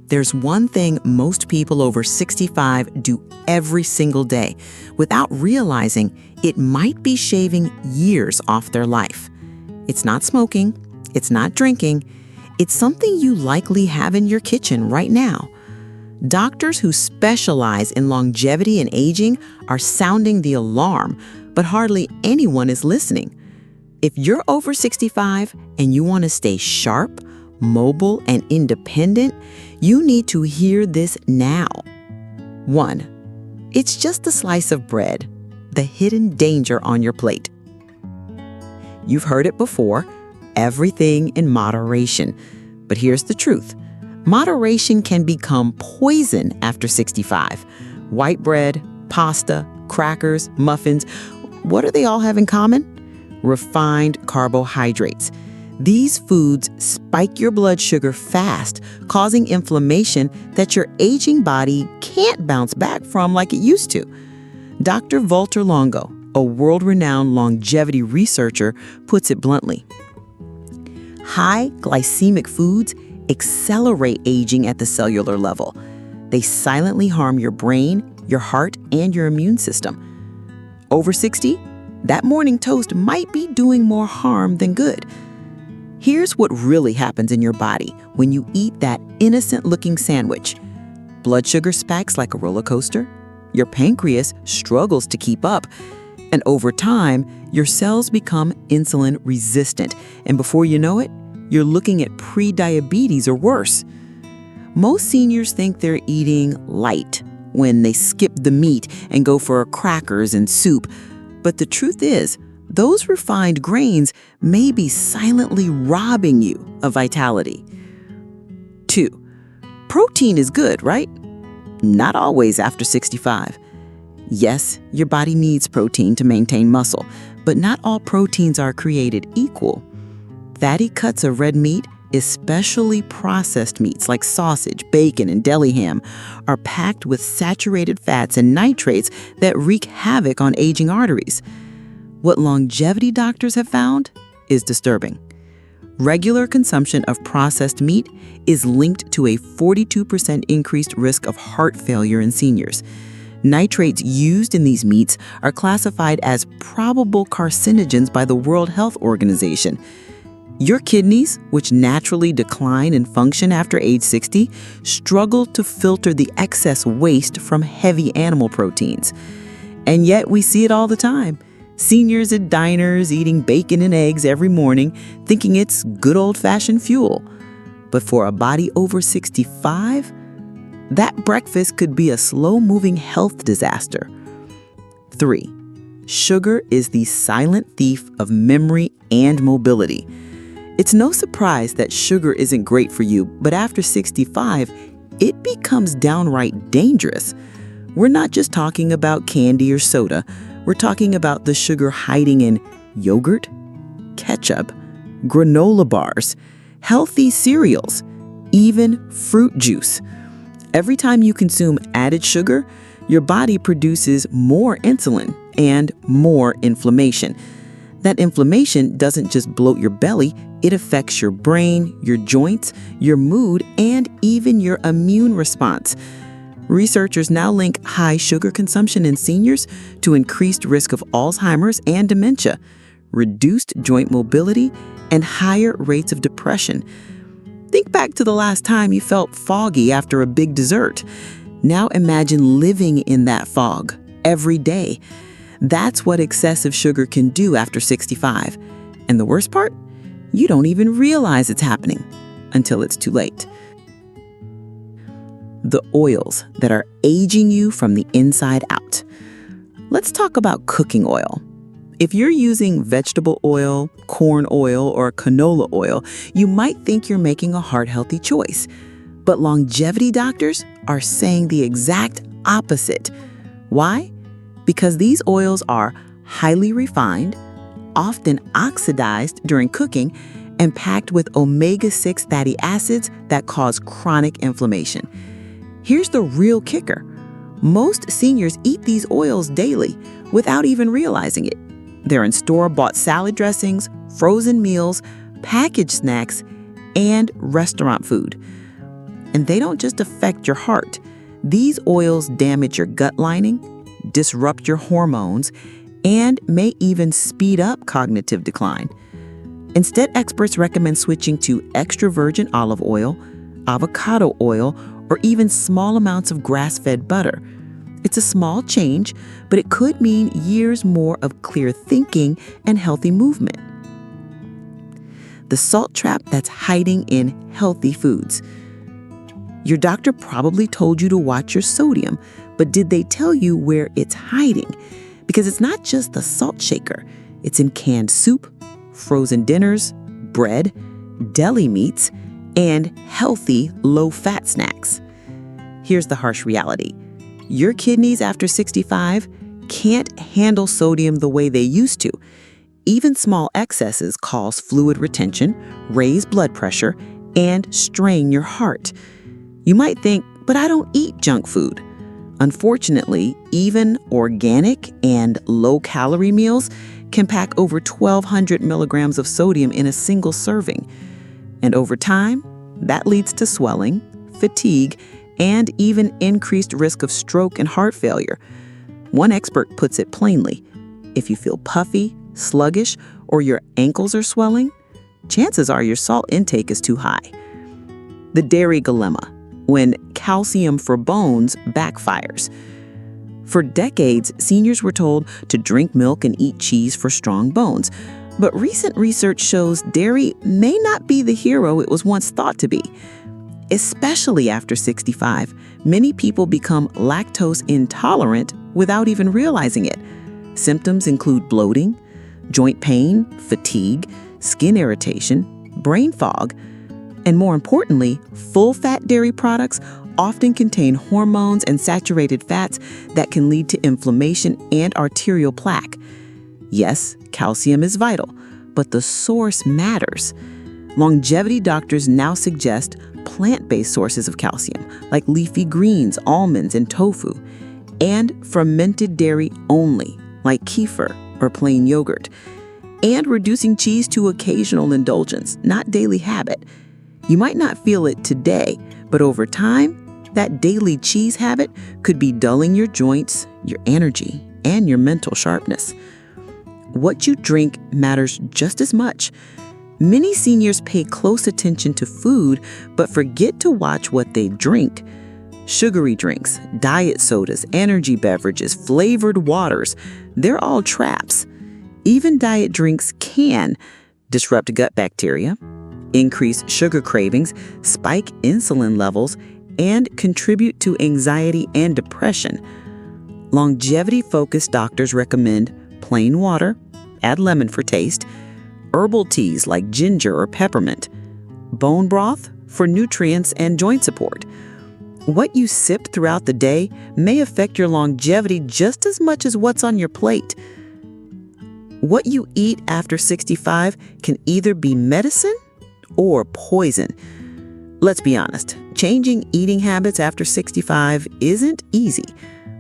There's one thing most people over 65 do every single day without realizing it might be shaving years off their life. It's not smoking, it's not drinking, it's something you likely have in your kitchen right now. Doctors who specialize in longevity and aging are sounding the alarm, but hardly anyone is listening. If you're over 65 and you want to stay sharp, mobile, and independent, you need to hear this now. 1. It's just a slice of bread, the hidden danger on your plate. You've heard it before, everything in moderation. But here's the truth. Moderation can become poison after 65. White bread, pasta, crackers, muffins, what do they all have in common? Refined carbohydrates. These foods spike your blood sugar fast, causing inflammation that your aging body can't bounce back from like it used to. Dr. Walter Longo, a world-renowned longevity researcher, puts it bluntly. High glycemic foods accelerate aging at the cellular level. They silently harm your brain, your heart, and your immune system. Over 60, that morning toast might be doing more harm than good. Here's what really happens in your body when you eat that innocent-looking sandwich. Blood sugar spikes like a roller coaster. Your pancreas struggles to keep up. And over time, your cells become insulin resistant. And before you know it, you're looking at pre-diabetes or worse. Most seniors think they're eating light when they skip the meat and go for crackers and soup. But the truth is, those refined grains may be silently robbing you of vitality. 2. Protein is good, right? Not always after 65. Yes, your body needs protein to maintain muscle, but not all proteins are created equal. Fatty cuts of red meat, especially processed meats like sausage, bacon, and deli ham, are packed with saturated fats and nitrates that wreak havoc on aging arteries. What longevity doctors have found is disturbing. Regular consumption of processed meat is linked to a 42% increased risk of heart failure in seniors. Nitrates used in these meats are classified as probable carcinogens by the World Health Organization. Your kidneys, which naturally decline in function after age 60, struggle to filter the excess waste from heavy animal proteins. And yet we see it all the time. Seniors at diners eating bacon and eggs every morning, thinking it's good old-fashioned fuel. But for a body over 65, that breakfast could be a slow-moving health disaster. 3. Sugar is the silent thief of memory and mobility. It's no surprise that sugar isn't great for you, but after 65, it becomes downright dangerous. We're not just talking about candy or soda. We're talking about the sugar hiding in yogurt, ketchup, granola bars, healthy cereals, even fruit juice. Every time you consume added sugar, your body produces more insulin and more inflammation. That inflammation doesn't just bloat your belly, it affects your brain, your joints, your mood, and even your immune response. Researchers now link high sugar consumption in seniors to increased risk of Alzheimer's and dementia, reduced joint mobility, and higher rates of depression. Think back to the last time you felt foggy after a big dessert. Now imagine living in that fog every day. That's what excessive sugar can do after 65. And the worst part? You don't even realize it's happening until it's too late. The oils that are aging you from the inside out. Let's talk about cooking oil. If you're using vegetable oil, corn oil, or canola oil, you might think you're making a heart-healthy choice. But longevity doctors are saying the exact opposite. Why? Because these oils are highly refined, often oxidized during cooking, and packed with omega-6 fatty acids that cause chronic inflammation. Here's the real kicker. Most seniors eat these oils daily without even realizing it. They're in store-bought salad dressings, frozen meals, packaged snacks, and restaurant food. And they don't just affect your heart. These oils damage your gut lining, disrupt your hormones, and may even speed up cognitive decline. Instead, experts recommend switching to extra virgin olive oil, avocado oil, or even small amounts of grass-fed butter. It's a small change, but it could mean years more of clear thinking and healthy movement. The salt trap that's hiding in healthy foods. Your doctor probably told you to watch your sodium, but did they tell you where it's hiding? Because it's not just the salt shaker. It's in canned soup, frozen dinners, bread, deli meats, and healthy, low-fat snacks. Here's the harsh reality. Your kidneys after 65 can't handle sodium the way they used to. Even small excesses cause fluid retention, raise blood pressure, and strain your heart. You might think, but I don't eat junk food. Unfortunately, even organic and low-calorie meals can pack over 1,200 milligrams of sodium in a single serving. And over time, that leads to swelling, fatigue, and even increased risk of stroke and heart failure. One expert puts it plainly: if you feel puffy, sluggish, or your ankles are swelling, chances are your salt intake is too high. The dairy dilemma, when calcium for bones backfires. For decades, seniors were told to drink milk and eat cheese for strong bones. But recent research shows dairy may not be the hero it was once thought to be. Especially after 65, many people become lactose intolerant without even realizing it. Symptoms include bloating, joint pain, fatigue, skin irritation, brain fog, and more importantly, full-fat dairy products often contain hormones and saturated fats that can lead to inflammation and arterial plaque. Yes, calcium is vital, but the source matters. Longevity doctors now suggest plant-based sources of calcium, like leafy greens, almonds, and tofu, and fermented dairy only, like kefir or plain yogurt, and reducing cheese to occasional indulgence, not daily habit. You might not feel it today, but over time, that daily cheese habit could be dulling your joints, your energy, and your mental sharpness. What you drink matters just as much. Many seniors pay close attention to food, but forget to watch what they drink. Sugary drinks, diet sodas, energy beverages, flavored waters, they're all traps. Even diet drinks can disrupt gut bacteria, increase sugar cravings, spike insulin levels, and contribute to anxiety and depression. Longevity-focused doctors recommend plain water, add lemon for taste, herbal teas like ginger or peppermint, bone broth for nutrients and joint support. What you sip throughout the day may affect your longevity just as much as what's on your plate. What you eat after 65 can either be medicine or poison. Let's be honest, changing eating habits after 65 isn't easy.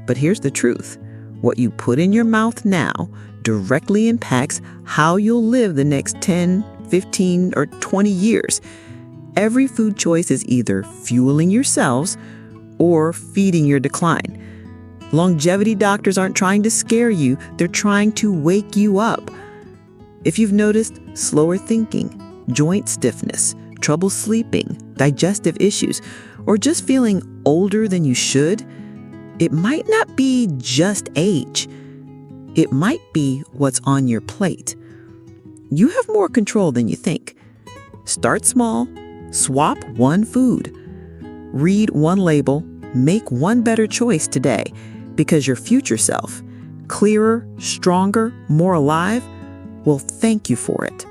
But here's the truth. What you put in your mouth now directly impacts how you'll live the next 10, 15, or 20 years. Every food choice is either fueling your cells or feeding your decline. Longevity doctors aren't trying to scare you, they're trying to wake you up. If you've noticed slower thinking, joint stiffness, trouble sleeping, digestive issues, or just feeling older than you should, it might not be just age. It might be what's on your plate. You have more control than you think. Start small, swap one food, read one label, make one better choice today, because your future self, clearer, stronger, more alive, will thank you for it.